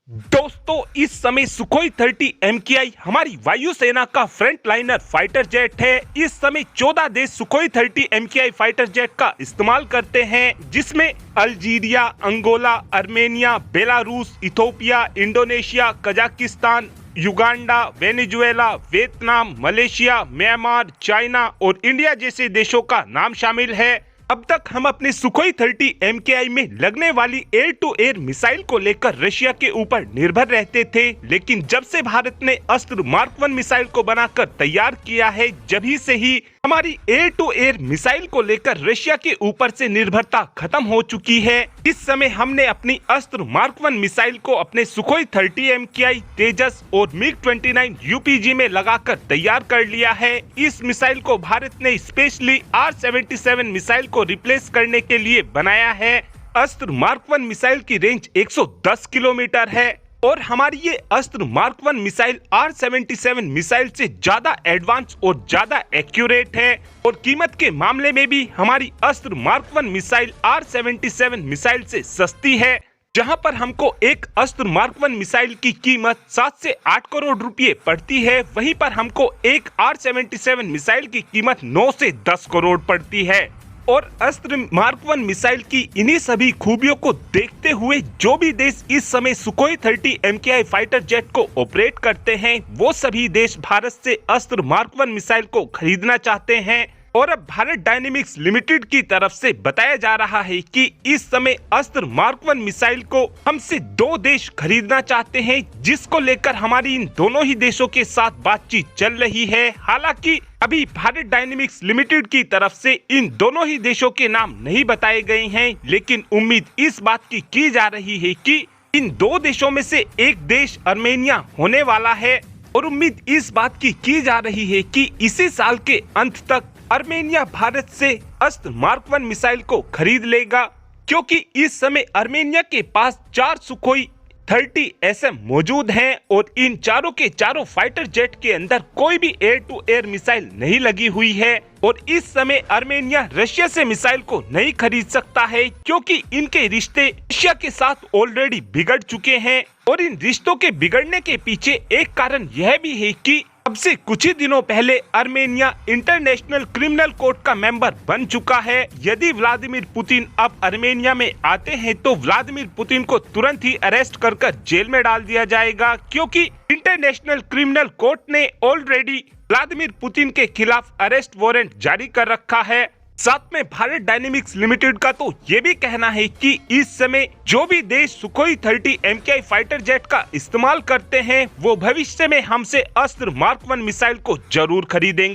दोस्तों, इस समय सुखोई 30 MKI हमारी वायुसेना का फ्रंट लाइनर फाइटर जेट है। इस समय 14 देश सुखोई 30 MKI फाइटर जेट का इस्तेमाल करते हैं, जिसमें Algeria, Angola, Armenia, Belarus, Ethiopia, Indonesia, Kazakhstan, Uganda, Venezuela, Vietnam, Malaysia, Myanmar, China और इंडिया जैसे देशों का नाम शामिल है। अब तक हम अपने सुखोई 30 MKI में लगने वाली एयर टू एयर मिसाइल को लेकर रशिया के ऊपर निर्भर रहते थे, लेकिन जब से भारत ने अस्त्र मार्क 1 मिसाइल को बनाकर तैयार किया है, जभी से ही हमारी एयर टू एयर मिसाइल को लेकर रशिया के ऊपर से निर्भरता खत्म हो चुकी है। इस समय हमने अपनी अस्त्र मार्क 1 मिसाइल को अपने सुखोई 30 MKI, तेजस और MiG-29 UPG में लगाकर तैयार कर लिया है। इस मिसाइल को भारत ने स्पेशली R-77 मिसाइल को रिप्लेस करने के लिए बनाया है। अस्त्र मार्क 1 मिसाइल की रेंज 110 किलोमीटर है और हमारी ये अस्त्र मार्क 1 मिसाइल R-77 मिसाइल से ज्यादा एडवांस और ज्यादा एक्यूरेट है और कीमत के मामले में भी हमारी अस्त्र मार्क 1 मिसाइल R-77 मिसाइल से सस्ती है। जहां पर हमको एक अस्त्र मार्क 1 मिसाइल की कीमत 7 से 8 करोड़ रुपए पड़ती है, वहीं पर हमको एक R-77 मिसाइल की कीमत 9 से 10 करोड़ पड़ती है। और अस्त्र मार्क 1 मिसाइल की इन्हीं सभी खूबियों को देखते हुए जो भी देश इस समय सुखोई 30 MKI फाइटर जेट को ऑपरेट करते हैं, वो सभी देश भारत से अस्त्र मार्क 1 मिसाइल को खरीदना चाहते हैं। और अब भारत डायनेमिक्स लिमिटेड की तरफ से बताया जा रहा है कि इस समय अस्त्र मार्क 1 मिसाइल को हमसे 2 देश खरीदना चाहते हैं, जिसको लेकर हमारी इन दोनों ही देशों के साथ बातचीत चल रही है। हालांकि अभी भारत डायनेमिक्स लिमिटेड की तरफ से इन दोनों ही देशों के नाम नहीं बताए गए हैं, लेकिन उम्मीद इस बात की जा रही है कि इन 2 देशों में से एक देश आर्मेनिया होने वाला है। और उम्मीद इस बात की जा रही है कि इसी साल के अंत तक आर्मेनिया भारत से अस्त्र मार्क 1 मिसाइल को खरीद लेगा, क्योंकि इस समय आर्मेनिया के पास 4 सुखोई 30 SM मौजूद हैं और इन चारों के चारों फाइटर जेट के अंदर कोई भी एयर टू एयर मिसाइल नहीं लगी हुई है। और इस समय आर्मेनिया रशिया से मिसाइल को नहीं खरीद सकता है, क्योंकि इनके रिश्ते रशिया के साथ ऑलरेडी बिगड़ चुके हैं। और इन रिश्तों के बिगड़ने के पीछे एक कारण यह भी है कि अब से कुछ ही दिनों पहले आर्मेनिया इंटरनेशनल क्रिमिनल कोर्ट का मेंबर बन चुका है। यदि व्लादिमीर पुतिन अब आर्मेनिया में आते हैं तो व्लादिमीर पुतिन को तुरंत ही अरेस्ट कर जेल में डाल दिया जाएगा, क्योंकि इंटरनेशनल क्रिमिनल कोर्ट ने ऑलरेडी व्लादिमीर पुतिन के खिलाफ अरेस्ट वारंट जारी कर रखा है। साथ में भारत डायनेमिक्स लिमिटेड का तो ये भी कहना है कि इस समय जो भी देश सुखोई 30 MKI फाइटर जेट का इस्तेमाल करते हैं, वो भविष्य में हमसे अस्त्र मार्क 1 मिसाइल को जरूर खरीदेंगे।